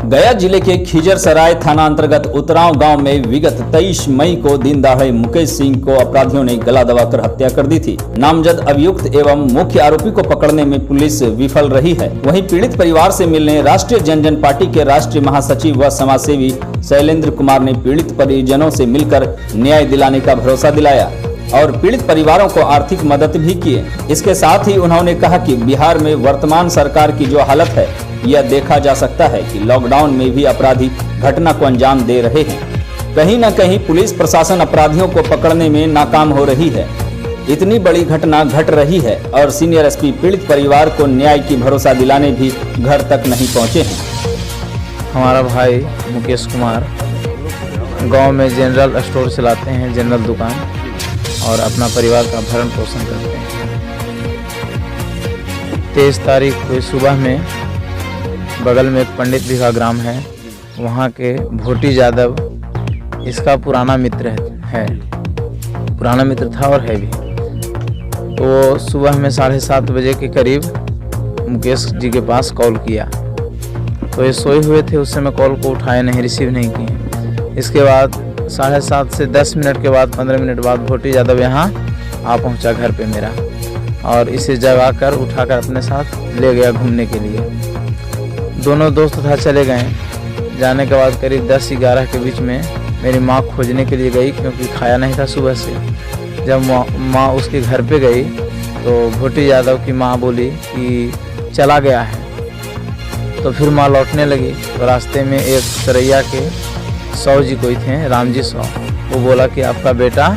गया जिले के खिजरसराय थाना अंतर्गत उतराव गांव में विगत 23 मई को दिन दहाड़े मुकेश सिंह को अपराधियों ने गला दबाकर हत्या कर दी थी। नामजद अभियुक्त एवं मुख्य आरोपी को पकड़ने में पुलिस विफल रही है। वहीं पीड़ित परिवार से मिलने राष्ट्रीय जनजन पार्टी के राष्ट्रीय महासचिव व समाजसेवी शैलेंद्र कुमार ने पीड़ित परिजनों से मिलकर न्याय दिलाने का भरोसा दिलाया और पीड़ित परिवारों को आर्थिक मदद भी किए। इसके साथ ही उन्होंने कहा कि बिहार में वर्तमान सरकार की जो हालत है, यह देखा जा सकता है कि लॉकडाउन में भी अपराधी घटना को अंजाम दे रहे हैं। कहीं न कहीं पुलिस प्रशासन अपराधियों को पकड़ने में नाकाम हो रही है। इतनी बड़ी घटना घट रही है और सीनियर एसपी पीड़ित परिवार को न्याय की भरोसा दिलाने भी घर तक नहीं पहुंचे हैं। हमारा भाई मुकेश कुमार गांव में जनरल स्टोर चलाते हैं, जनरल दुकान, और अपना परिवार का भरण पोषण करते हैं। 23 तारीख को सुबह में बगल में एक पंडित जी का ग्राम है, वहाँ के भोटी यादव इसका पुराना मित्र है, पुराना मित्र था और है भी। तो सुबह में 7:30 बजे के करीब मुकेश जी के पास कॉल किया, तो ये सोए हुए थे, उस समय कॉल को उठाए नहीं, रिसीव नहीं किए। इसके बाद 7:30 से 10 मिनट के बाद 15 मिनट बाद भोटी यादव यहाँ आ पहुँचा घर पे मेरा, और इसे जगा कर उठाकर अपने साथ ले गया घूमने के लिए। दोनों दोस्त था चले गए। जाने के बाद करीब 10-11 के बीच में मेरी माँ खोजने के लिए गई, क्योंकि खाया नहीं था सुबह से। जब माँ उसके घर पे गई तो भोटी यादव की माँ बोली कि चला गया है। तो फिर माँ लौटने लगी, तो रास्ते में एक सरैया के 100 जी कोई थे, राम जी 100, वो बोला कि आपका बेटा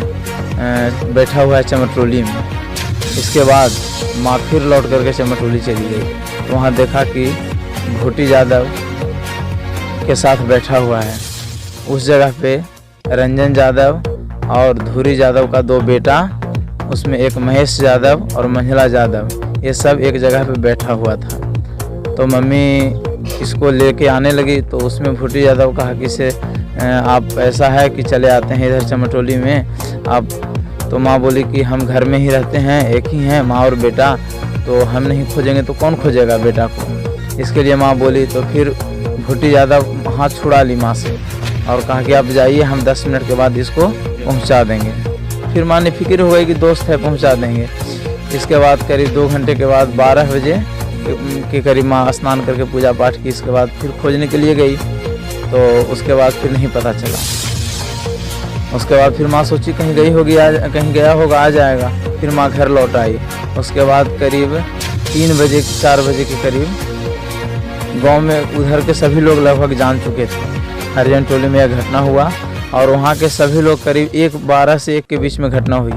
बैठा हुआ है चमटोली में। इसके बाद माँ फिर लौट करके चमटोली चली गई, तो वहाँ देखा कि भोटी यादव के साथ बैठा हुआ है। उस जगह पे रंजन यादव और धूरी यादव का 2 बेटा, उसमें एक महेश यादव और मंझला यादव, ये सब एक जगह पे बैठा हुआ था। तो मम्मी इसको लेके आने लगी, तो उसमें भोटी यादव कहा कि से आप ऐसा है कि चले आते हैं इधर चमटोली में आप। तो माँ बोली कि हम घर में ही रहते हैं, एक ही हैं माँ और बेटा, तो हम नहीं खोजेंगे तो कौन खोजेगा बेटा को। इसके लिए माँ बोली। तो फिर भोटी यादव हाथ छुड़ा ली माँ से और कहा कि आप जाइए, हम 10 मिनट के बाद इसको पहुँचा देंगे। फिर माँ ने फिक्र हो गई कि दोस्त है, पहुँचा देंगे। इसके बाद करीब 2 घंटे के बाद 12 बजे के करीब माँ स्नान करके पूजा पाठ की। इसके बाद फिर खोजने के लिए गई, तो उसके बाद फिर नहीं पता चला। उसके बाद फिर माँ सोची कहीं गई होगी, कहीं गया होगा, आ जाएगा। फिर माँ घर लौट आई। उसके बाद करीब 3 बजे 4 बजे के करीब गांव में उधर के सभी लोग लगभग जान चुके थे, हरिजन टोली में यह घटना हुआ, और वहाँ के सभी लोग करीब 12 से 1 के बीच में घटना हुई।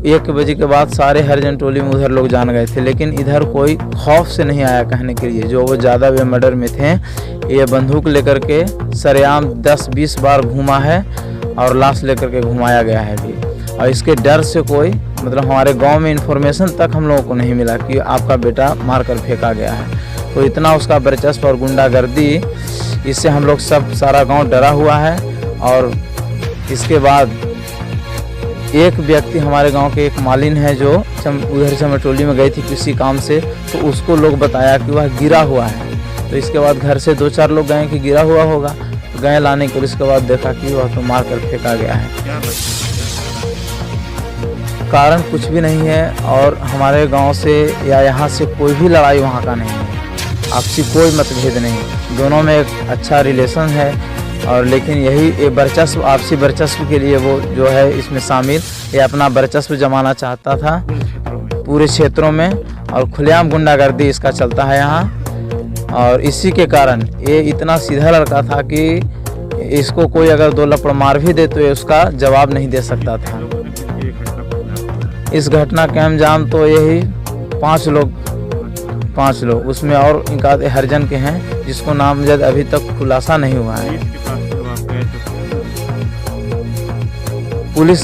1 बजे के बाद सारे हरिजन टोली में उधर लोग जान गए थे, लेकिन इधर कोई खौफ से नहीं आया कहने के लिए। जो वो ज़्यादा वे मर्डर में थे, ये बंदूक लेकर के सरेआम 10-20 बार घूमा है और लाश लेकर के घुमाया गया है भी। और इसके डर से कोई, मतलब हमारे गांव में इन्फॉर्मेशन तक हम लोगों को नहीं मिला कि आपका बेटा मार कर फेंका गया है। तो इतना उसका वर्चस्व और गुंडागर्दी, इससे हम लोग सारा गांव डरा हुआ है। और इसके बाद एक व्यक्ति, हमारे गांव के एक मालिन है जो उधर चमटोली में गई थी किसी काम से, तो उसको लोग बताया कि वह गिरा हुआ है। तो इसके बाद घर से 2-4 लोग गए कि गिरा हुआ होगा, तो गए लाने के। इसके बाद देखा कि वह तो मार कर फेंका गया है। कारण कुछ भी नहीं है, और हमारे गांव से या यहाँ से कोई भी लड़ाई वहाँ का नहीं है, आपसी कोई मतभेद नहीं, दोनों में एक अच्छा रिलेशन है। और लेकिन यही वर्चस्व, आपसी वर्चस्व के लिए वो जो है इसमें शामिल, ये अपना वर्चस्व जमाना चाहता था पूरे क्षेत्रों में, और खुलेआम गुंडागर्दी इसका चलता है यहाँ। और इसी के कारण ये इतना सीधा लड़का था कि इसको कोई अगर 2 लपड़ मार भी दे तो ये उसका जवाब नहीं दे सकता था। इस घटना के अंजाम तो यही 5 लोग, उसमें और इनका हरिजन के हैं जिसको नामजद अभी तक खुलासा नहीं हुआ है। पुलिस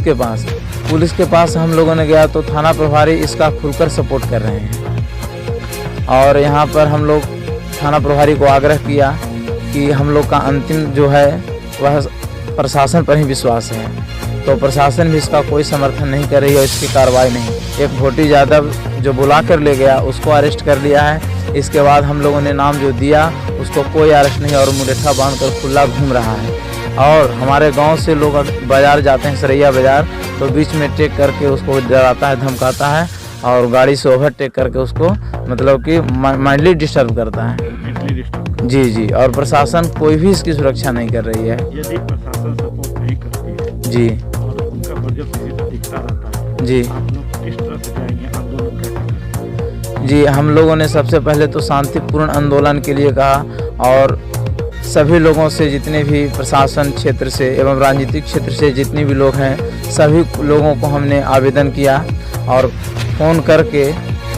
के पास हम लोगों ने गया, तो थाना प्रभारी इसका खुलकर सपोर्ट कर रहे हैं। और यहाँ पर हम लोग थाना प्रभारी को आग्रह किया कि हम लोग का अंतिम जो है वह प्रशासन पर ही विश्वास है, तो प्रशासन भी इसका कोई समर्थन नहीं कर रही है, इसकी कार्रवाई नहीं। एक भोटी यादव जो बुला कर ले गया उसको अरेस्ट कर लिया है, इसके बाद हम लोगों ने नाम जो दिया उसको कोई अरेस्ट नहीं और मुरेठा बांध कर खुला घूम रहा है। और हमारे गांव से लोग बाज़ार जाते हैं, सरैया बाज़ार, तो बीच में टेक करके उसको डराता है, धमकाता है और गाड़ी से ओवरटेक करके उसको मतलब कि माइंडली डिस्टर्ब करता है। जी जी, और प्रशासन कोई भी इसकी सुरक्षा नहीं कर रही है। यदि प्रशासन सपोर्ट नहीं करती है जी और उनका बजट दिखता रहता है, जी आप लोग किस तरह से जाएंगे, आंदोलन कैसे करेंगे? जी, हम लोगों ने सबसे पहले तो शांतिपूर्ण आंदोलन के लिए कहा और सभी लोगों से, जितने भी प्रशासन क्षेत्र से एवं राजनीतिक क्षेत्र से जितने भी लोग हैं, सभी लोगों को हमने आवेदन किया और फ़ोन करके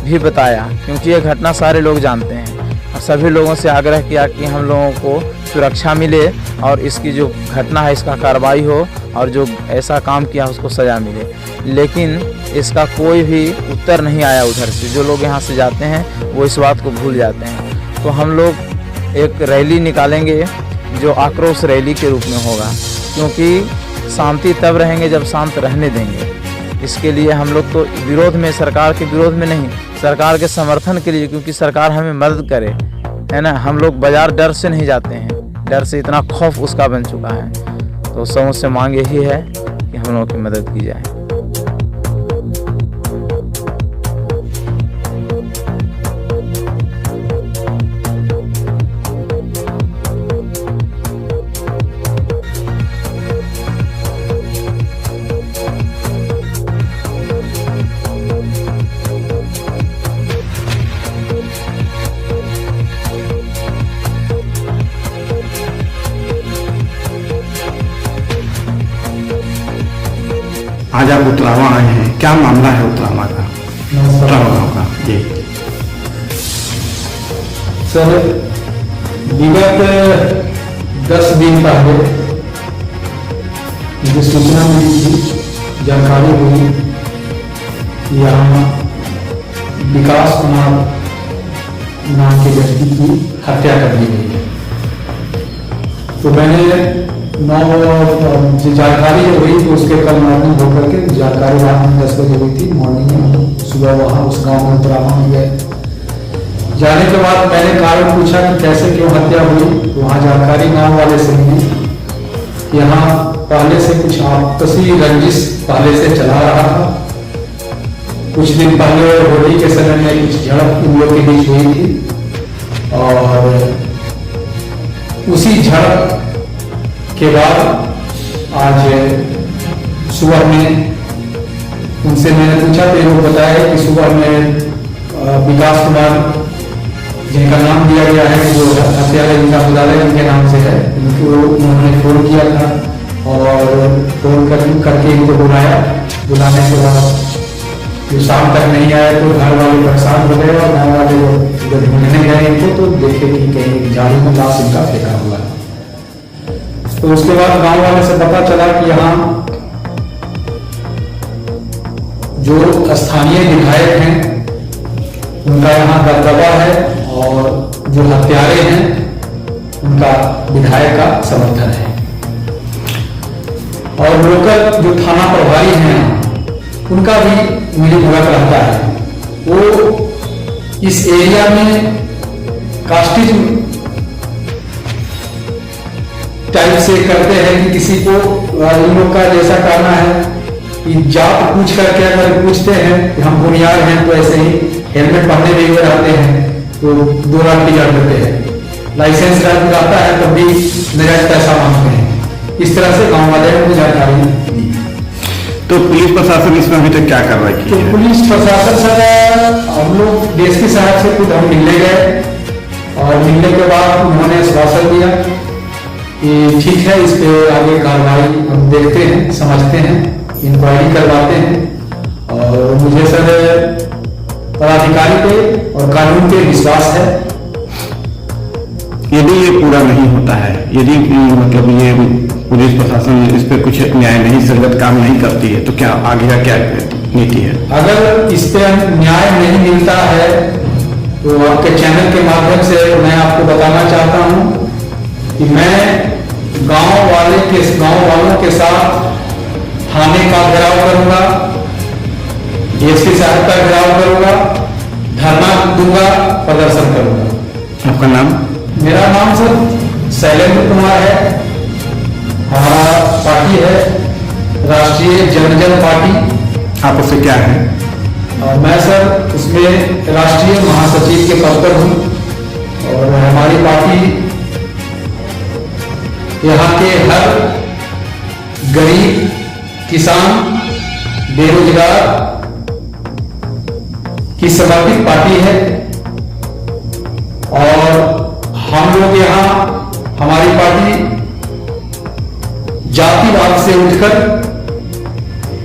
भी बताया, क्योंकि ये घटना सारे लोग जानते हैं। और सभी लोगों से आग्रह किया कि हम लोगों को सुरक्षा मिले और इसकी जो घटना है इसका कार्रवाई हो और जो ऐसा काम किया उसको सज़ा मिले। लेकिन इसका कोई भी उत्तर नहीं आया उधर से। जो लोग यहाँ से जाते हैं वो इस बात को भूल जाते हैं। तो हम लोग एक रैली निकालेंगे जो आक्रोश रैली के रूप में होगा, क्योंकि शांति तब रहेंगे जब शांत रहने देंगे। इसके लिए हम लोग तो विरोध में, सरकार के विरोध में नहीं, सरकार के समर्थन के लिए, क्योंकि सरकार हमें मदद करे, है ना। हम लोग बाज़ार डर से नहीं जाते हैं, डर से इतना खौफ उसका बन चुका है। तो सबों से मांग यही है कि हम लोगों की मदद की जाए। आज आप उतरावा आए हैं, क्या मामला है उतरावा का? उतरावा गाँव का जी सर, विगत 10 दिन पहले मुझे सूचना मिली थी, जानकारी हुई कि यहाँ विकास कुमार नाम के व्यक्ति की हत्या कर दी गई है। तो मैंने जानकारी जो हुई तो उसके कल मॉर्निंग होकर के जानकारी रात में 10 बजे हुई थी, मॉर्निंग में सुबह वहाँ उस गांव में उतरावा में गए। जाने के बाद मैंने कारण पूछा कि कैसे क्यों हत्या हुई, तो वहाँ जानकारी गांव वाले से मिली कि यहाँ पहले से कुछ आपसी रंजिश पहले से चला रहा था। कुछ दिन पहले होली के समय में कुछ झड़प इन लोग के बीच हुई थी और उसी झड़प के बाद आज सुबह में उनसे मैंने पूछा तो लोग बताया कि सुबह में विकास कुमार जिनका नाम दिया गया है, जो हत्यारा जिनका मुदाले उनके नाम से है, उनको उन्होंने फोन किया था और फोन करके इनको बुलाने के बाद जो शाम तक नहीं आया तो घर वाले परेशान हो गए और गाँव वाले जब ढूंढने गए इनको तो देखे कि कहीं झाड़ी में लाश इनका फेंका हुआ है। तो उसके बाद गांव वाले से पता चला कि यहाँ जो स्थानीय विधायक हैं उनका यहाँ दबदबा है और जो हत्यारे हैं उनका विधायक का समर्थन है और लोकल जो थाना प्रभारी हैं उनका भी मिलीभगत रहता है। वो इस एरिया में कास्टिज्म टाइप से करते हैं कि किसी को इन लोग का जैसा करना है कि जात पूछ करके अगर पूछते हैं कि हम बुनियाद हैं तो ऐसे ही हेलमेट पहने हुए रहते हैं तो 2 लाख की जड़ देते हैं, लाइसेंस रहता है तब भी नजायज पैसा मांगते हैं। इस तरह से गांव वाले को जानकारी दी। तो पुलिस प्रशासन इसमें अभी तक क्या कार्रवाई की तो है? पुलिस प्रशासन सर, हम लोग डीएसपी साहब से खुद हम मिलने गए और मिलने के बाद उन्होंने आश्वासन दिया कि ठीक है, इस पे आगे कार्रवाई हम देखते हैं, समझते हैं, इंक्वायरी करवाते हैं। और मुझे सर पदाधिकारी पे और कानून पे विश्वास है। यदि ये पूरा नहीं होता है, यदि मतलब ये पुलिस प्रशासन इस पे कुछ न्याय नहीं, संगत काम नहीं करती है, तो क्या आगे का क्या नीति है? अगर इस पे न्याय नहीं मिलता है तो आपके चैनल के माध्यम से मैं आपको बताना चाहता हूं कि मैं गांव वालों के साथ थाने का घेराव करूंगा, डीएसपी साहब का घेराव करूंगा, धरना दूंगा, प्रदर्शन करूंगा। आपका नाम? मेरा नाम सर शैलेंद्र कुमार है। हमारा पार्टी है राष्ट्रीय जनजन पार्टी। आप उससे क्या है? और मैं सर उसमें राष्ट्रीय महासचिव के पद पर हूँ। और हमारी पार्टी यहाँ के हर गरीब, किसान, बेरोजगार की समर्पित पार्टी है। और हम लोग यहाँ, हमारी पार्टी जातिवाद से उठकर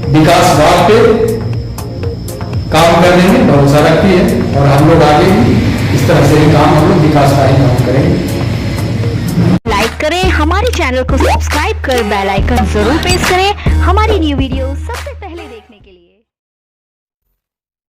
विकासवाद पे काम करने में भरोसा रखती है। और हम लोग आगे भी इस तरह से ही काम, हम लोग विकास का ही काम करेंगे। लाइक करें, हमारे चैनल को सब्सक्राइब कर बेल आइकन जरूर प्रेस करें। हमारी न्यू वीडियो सबसे